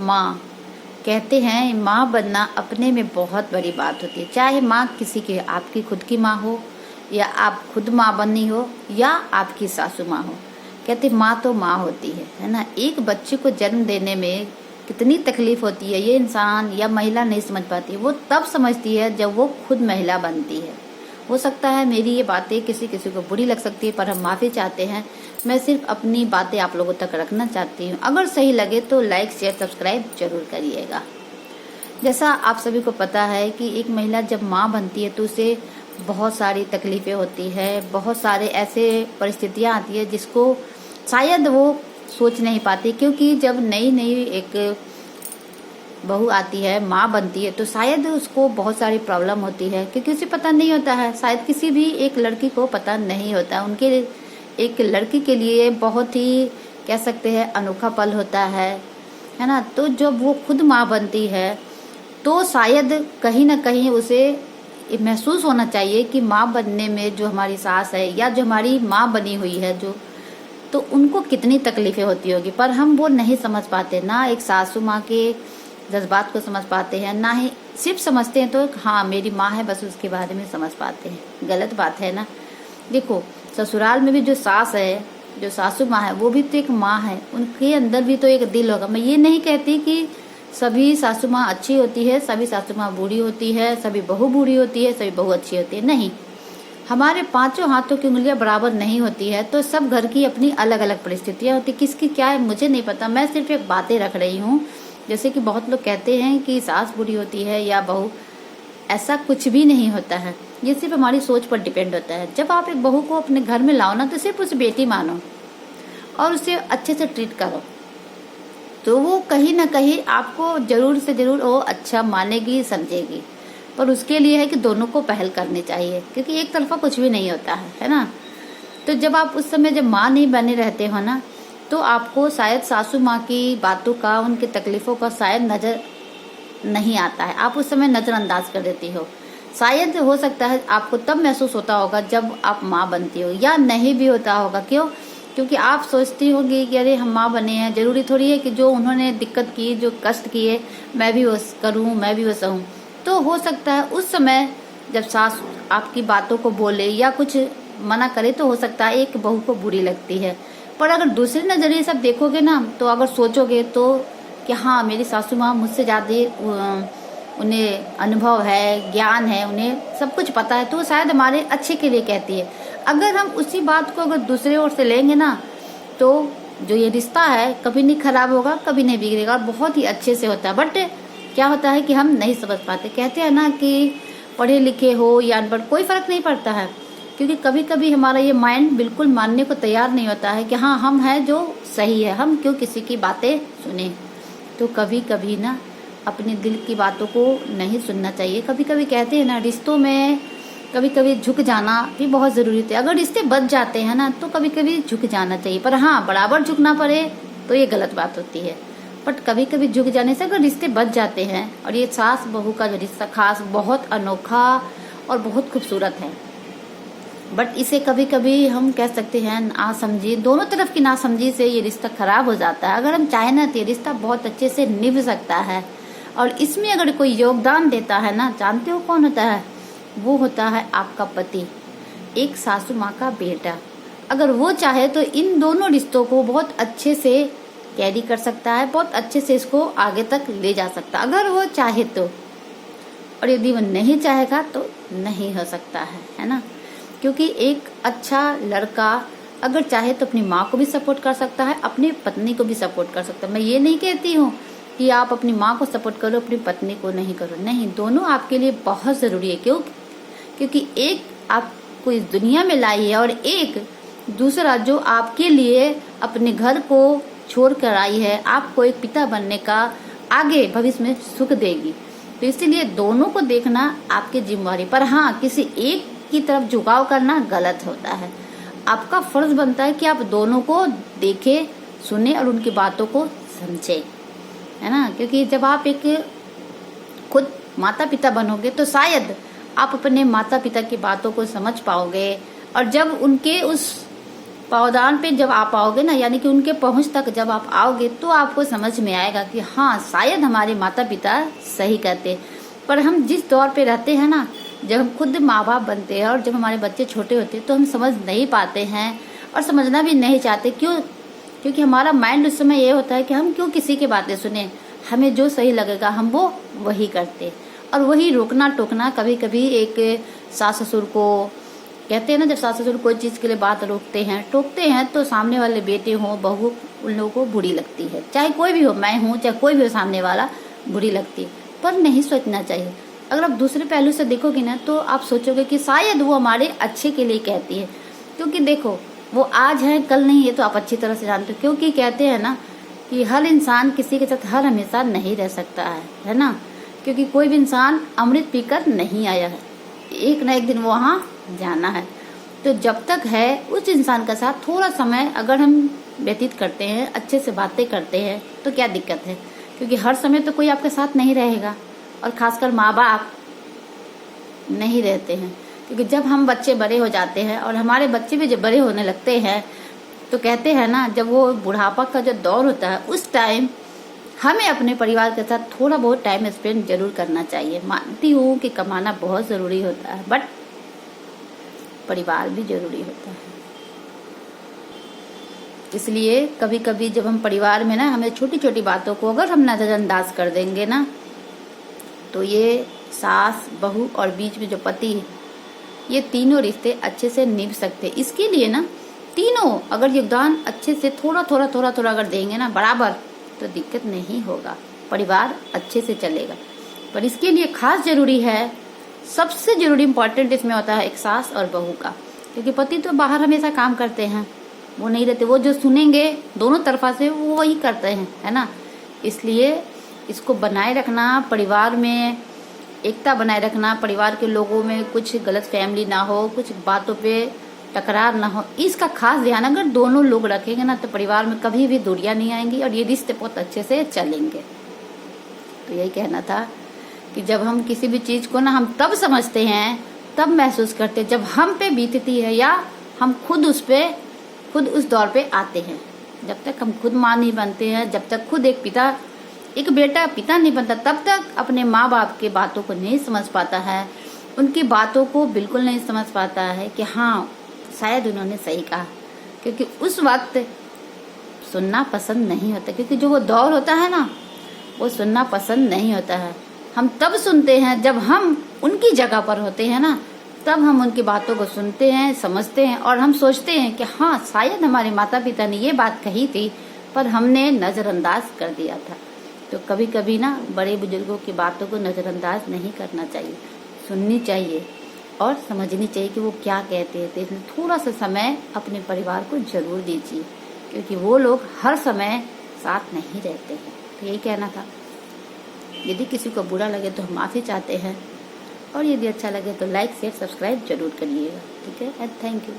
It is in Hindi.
माँ। कहते हैं माँ बनना अपने में बहुत बड़ी बात होती है, चाहे माँ किसी की, आपकी खुद की माँ हो या आप खुद माँ बनी हो या आपकी सासू माँ हो। कहते माँ तो माँ होती है ना। एक बच्चे को जन्म देने में कितनी तकलीफ होती है ये इंसान या महिला नहीं समझ पाती, वो तब समझती है जब वो खुद महिला बनती है। हो सकता है मेरी ये बातें किसी किसी को बुरी लग सकती है, पर हम माफ़ी चाहते हैं। मैं सिर्फ अपनी बातें आप लोगों तक रखना चाहती हूँ। अगर सही लगे तो लाइक शेयर सब्सक्राइब जरूर करिएगा। जैसा आप सभी को पता है कि एक महिला जब माँ बनती है तो उसे बहुत सारी तकलीफ़ें होती है, बहुत सारे ऐसे परिस्थितियाँ आती है जिसको शायद वो सोच नहीं पाती, क्योंकि जब नई नई एक बहू आती है, माँ बनती है, तो शायद उसको बहुत सारी प्रॉब्लम होती है, क्योंकि उसे पता नहीं होता है। शायद किसी भी एक लड़की को पता नहीं होता, उनके एक लड़की के लिए बहुत ही कह सकते हैं अनोखा पल होता है ना। तो जब वो खुद माँ बनती है तो शायद कहीं ना कहीं उसे महसूस होना चाहिए कि माँ बनने में जो हमारी सास है या जो हमारी माँ बनी हुई है जो, तो उनको कितनी तकलीफें होती होगी, पर हम वो नहीं समझ पाते। ना एक सासू माँ के जज्बात को समझ पाते हैं, ना ही सिर्फ समझते हैं तो हाँ मेरी माँ है बस उसके बारे में समझ पाते हैं। गलत बात है ना। देखो ससुराल में भी जो सास है, जो सासू माँ है, वो भी तो एक माँ है, उनके अंदर भी तो एक दिल होगा। मैं ये नहीं कहती कि सभी सासू माँ अच्छी होती है, सभी सासू माँ बुरी होती है, सभी बहू बुरी होती है, सभी बहू अच्छी होती है, नहीं। हमारे पांचों हाथों की उंगलियां बराबर नहीं होती है, तो सब घर की अपनी अलग अलग परिस्थितियां होती। किसकी क्या है मुझे नहीं पता, मैं सिर्फ एक बातें रख रही हूँ। जैसे कि बहुत लोग कहते हैं कि सास बुरी होती है या बहू, ऐसा कुछ भी नहीं होता है। ये सिर्फ हमारी सोच पर डिपेंड होता है। जब आप एक बहू को अपने घर में लाओ ना, तो सिर्फ उसे बेटी मानो और उसे अच्छे से ट्रीट करो, तो वो कहीं ना कहीं आपको जरूर से जरूर वो अच्छा मानेगी, समझेगी। पर उसके लिए है कि दोनों को पहल करनी चाहिए, क्योंकि एक तरफा कुछ भी नहीं होता है ना। तो जब आप उस समय जब माँ नहीं बने रहते हो ना, तो आपको शायद सासू माँ की बातों का, उनकी तकलीफों का शायद नजर नहीं आता है, आप उस समय नजरअंदाज कर देती हो। शायद हो सकता है आपको तब महसूस होता होगा जब आप माँ बनती हो, या नहीं भी होता होगा। क्यों? क्योंकि आप सोचती होंगी कि अरे हम माँ बने हैं, जरूरी थोड़ी है कि जो उन्होंने दिक्कत की, जो कष्ट किए, मैं भी वो करूँ, मैं भी वो सहूँ। तो हो सकता है उस समय जब सास आपकी बातों को बोले या कुछ मना करे, तो हो सकता है एक बहू को बुरी लगती है। पर अगर दूसरे नजरिए सब देखोगे ना, तो अगर सोचोगे तो कि हाँ मेरी सासू माँ मुझसे ज़्यादा उन्हें अनुभव है, ज्ञान है, उन्हें सब कुछ पता है, तो शायद हमारे अच्छे के लिए कहती है। अगर हम उसी बात को अगर दूसरे ओर से लेंगे ना, तो जो ये रिश्ता है कभी नहीं खराब होगा, कभी नहीं बिगड़ेगा और बहुत ही अच्छे से होता है। बट क्या होता है कि हम नहीं समझ पाते। कहते हैं ना कि पढ़े लिखे हो या अनपढ़ कोई फर्क नहीं पड़ता है, क्योंकि कभी कभी हमारा ये माइंड बिल्कुल मानने को तैयार नहीं होता है कि हाँ हम हैं जो सही है, हम क्यों किसी की बातें सुने। तो कभी कभी ना अपने दिल की बातों को नहीं सुनना चाहिए। कभी कभी कहते हैं ना रिश्तों में कभी कभी झुक जाना भी बहुत ज़रूरी होता है। अगर रिश्ते बच जाते हैं ना, तो कभी कभी झुक जाना चाहिए, पर हाँ बराबर झुकना पड़े तो ये गलत बात होती है। बट कभी कभी झुक जाने से अगर रिश्ते बच जाते हैं, और ये सास बहू का जो रिश्ता खास बहुत अनोखा और बहुत खूबसूरत है। बट इसे कभी कभी हम कह सकते हैं नासमझी, दोनों तरफ की नासमझी से ये रिश्ता खराब हो जाता है। अगर हम चाहें ना तो ये रिश्ता बहुत अच्छे से निभ सकता है। और इसमें अगर कोई योगदान देता है ना, जानते हो कौन होता है? वो होता है आपका पति, एक सासू माँ का बेटा। अगर वो चाहे तो इन दोनों रिश्तों को बहुत अच्छे से कैरी कर सकता है, बहुत अच्छे से इसको आगे तक ले जा सकता है, अगर वो चाहे तो। और यदि वो नहीं चाहेगा तो नहीं हो सकता है ना। क्योंकि एक अच्छा लड़का अगर चाहे तो अपनी माँ को भी सपोर्ट कर सकता है, अपनी पत्नी को भी सपोर्ट कर सकता है। मैं ये नहीं कहती हूँ कि आप अपनी माँ को सपोर्ट करो, अपनी पत्नी को नहीं करो, नहीं, दोनों आपके लिए बहुत ज़रूरी है। क्यों? क्योंकि एक आपको इस दुनिया में लाई है और एक दूसरा जो आपके लिए अपने घर को छोड़ कर आई है, आपको एक पिता बनने का आगे भविष्य में सुख देगी। तो इसीलिए दोनों को देखना आपकी जिम्मेवारी। पर हाँ, किसी एक की तरफ झुकाव करना गलत होता है। आपका फर्ज बनता है कि आप दोनों को देखें, सुने और उनकी बातों को समझे, है ना। क्योंकि जब आप एक खुद माता पिता बनोगे तो शायद आप अपने माता पिता की बातों को समझ पाओगे, और जब उनके पावदान पे जब आप आओगे ना, यानी कि उनके पहुंच तक जब आप आओगे, तो आपको समझ में आएगा कि हाँ, शायद हमारे माता पिता सही कहते। पर हम जिस दौर पे रहते हैं ना, जब हम खुद माँ बाप बनते हैं और जब हमारे बच्चे छोटे होते हैं, तो हम समझ नहीं पाते हैं और समझना भी नहीं चाहते। क्यों? क्योंकि हमारा माइंड उस समय ये होता है कि हम क्यों किसी की बातें सुने, हमें जो सही लगेगा हम वो वही करते। और वही रोकना टोकना, कभी कभी एक सास ससुर को कहते हैं ना, जब सास ससुर कोई चीज़ के लिए बात रोकते हैं टोकते हैं, तो सामने वाले बेटे हो बहू, उन लोगों को बुरी लगती है। चाहे कोई भी हो, मैं हूँ चाहे कोई भी हो, सामने वाला बुरी लगती है। पर नहीं सोचना चाहिए। अगर आप दूसरे पहलू से देखोगे ना, तो आप सोचोगे कि शायद वो हमारे अच्छे के लिए कहती है। क्योंकि देखो, वो आज है कल नहीं, ये तो आप अच्छी तरह से जानते हो। क्योंकि कहते हैं ना कि हर इंसान किसी के साथ हर हमेशा नहीं रह सकता है ना। क्योंकि कोई भी इंसान अमृत पीकर नहीं आया है, एक ना एक दिन वहाँ जाना है। तो जब तक है उस इंसान के साथ थोड़ा समय अगर हम व्यतीत करते हैं, अच्छे से बातें करते हैं, तो क्या दिक्कत है। क्योंकि हर समय तो कोई आपके साथ नहीं रहेगा, और खासकर माँ बाप नहीं रहते हैं। क्योंकि जब हम बच्चे बड़े हो जाते हैं और हमारे बच्चे भी जब बड़े होने लगते हैं, तो कहते हैं ना, जब वो बुढ़ापा का जो दौर होता है, उस टाइम हमें अपने परिवार के साथ थोड़ा बहुत टाइम स्पेंड जरूर करना चाहिए। मानती हूँ कि कमाना बहुत ज़रूरी होता है, बट परिवार भी जरूरी होता है। इसलिए कभी कभी जब हम परिवार में ना, हमें छोटी छोटी बातों को अगर हम नज़रअंदाज कर देंगे ना, तो ये सास बहू और बीच में जो पति है, ये तीनों रिश्ते अच्छे से निभ सकते। इसके लिए ना तीनों अगर योगदान अच्छे से थोड़ा थोड़ा अगर देंगे ना बराबर, तो दिक्कत नहीं होगा, परिवार अच्छे से चलेगा। पर इसके लिए खास जरूरी है, सबसे जरूरी इम्पोर्टेंट इसमें होता है एक सास और बहू का। क्योंकि पति तो बाहर हमेशा काम करते हैं, वो नहीं रहते, वो जो सुनेंगे दोनों तरफा से वो वही करते हैं, है ना। इसलिए इसको बनाए रखना, परिवार में एकता बनाए रखना, परिवार के लोगों में कुछ गलत फैमिली ना हो, कुछ बातों पे टकरार ना हो, इसका खास ध्यान अगर दोनों लोग रखेंगे ना, तो परिवार में कभी भी दूरियां नहीं आएंगी और ये रिश्ते बहुत अच्छे से चलेंगे। तो यही कहना था कि जब हम किसी भी चीज़ को ना, हम तब समझते हैं, तब महसूस करते हैं जब हम पे बीतती है, या हम खुद खुद उस दौर पे आते हैं। जब तक हम खुद माँ नहीं बनते हैं, जब तक खुद एक बेटा पिता नहीं बनता, तब तक अपने माँ बाप के बातों को नहीं समझ पाता है, उनकी बातों को बिल्कुल नहीं समझ पाता है कि हाँ, शायद उन्होंने सही कहा। क्योंकि उस वक्त सुनना पसंद नहीं होता, क्योंकि जो वो दौर होता है ना, वो सुनना पसंद नहीं होता है। हम तब सुनते हैं जब हम उनकी जगह पर होते हैं ना, तब हम उनकी बातों को सुनते हैं, समझते हैं, और हम सोचते हैं कि हाँ, शायद हमारे माता पिता ने ये बात कही थी, पर हमने नज़रअंदाज कर दिया था। तो कभी कभी ना बड़े बुजुर्गों की बातों को नज़रअंदाज नहीं करना चाहिए, सुननी चाहिए और समझनी चाहिए कि वो क्या कहते थे। थोड़ा सा समय अपने परिवार को जरूर दीजिए, क्योंकि वो लोग हर समय साथ नहीं रहते हैं। तो यही कहना था। यदि किसी को बुरा लगे तो हम माफ़ी चाहते हैं, और यदि अच्छा लगे तो लाइक शेयर सब्सक्राइब जरूर करिएगा। ठीक है, एंड थैंक यू।